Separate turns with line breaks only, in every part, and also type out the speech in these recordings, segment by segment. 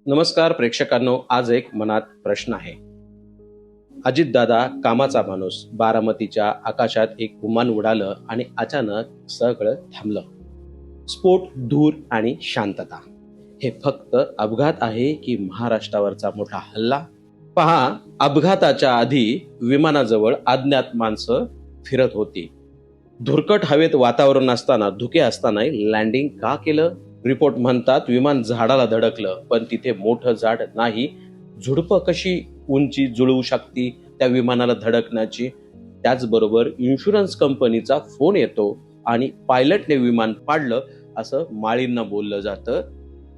नमस्कार प्रेक्षकांनो, आज एक मनात प्रश्न आहे. अजितदादा कामाचा माणूस, बारामतीच्या आकाशात एक विमान उडालं आणि अचानक सगळं थांबलं. स्फोट, धूर आणि शांतता. हे फक्त अपघात आहे की महाराष्ट्रावरचा मोठा हल्ला? पहा, अपघाताच्या आधी विमानाजवळ अज्ञात माणसं फिरत होती. धुरकट हवेत वातावरण असताना, धुके असतानाही लँडिंग का केलं? रिपोर्ट म्हणतात विमान झाडाला धडकलं, पण तिथे मोठं झाड नाही. झुडपं कशी उंची जुळवू शकती त्या विमानाला धडकण्याची? त्याचबरोबर इन्शुरन्स कंपनीचा फोन येतो आणि पायलटने विमान पाडलं असं माळींना बोललं जातं.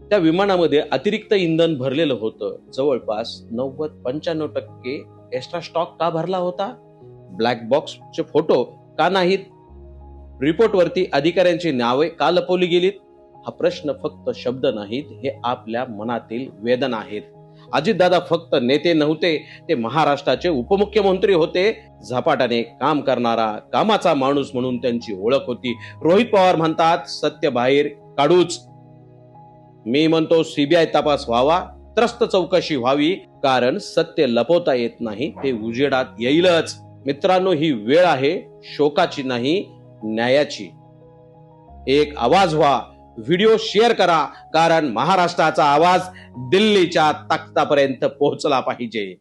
त्या विमानामध्ये अतिरिक्त इंधन भरलेलं होतं. जवळपास 90-95% एक्स्ट्रा स्टॉक का भरला होता? ब्लॅक बॉक्सचे फोटो का नाहीत? रिपोर्टवरती अधिकाऱ्यांची नावे का लपवली गेलीत? हा प्रश्न फक्त शब्द नाहीत, हे आपल्या मनातील वेदना आहेत. अजितदादा फक्त नेते नव्हते, ते महाराष्ट्राचे उपमुख्यमंत्री होते. झपाट्याने काम करणारा, कामाचा माणूस म्हणून त्यांची ओळख होती. रोहित पवार म्हणतात सत्य बाहेर काढूच. मी म्हणतो सीबीआय तपास व्हावा, त्रस्त चौकशी व्हावी, कारण सत्य लपवता येत नाही, ते उजेडात येईलच. मित्रांनो, ही वेळ आहे शोकाची नाही, न्यायाची. एक आवाज व्हा, व्हिडिओ शेअर करा, कारण महाराष्ट्राचा आवाज दिल्लीच्या तख्तापर्यंत पोहोचला पाहिजे.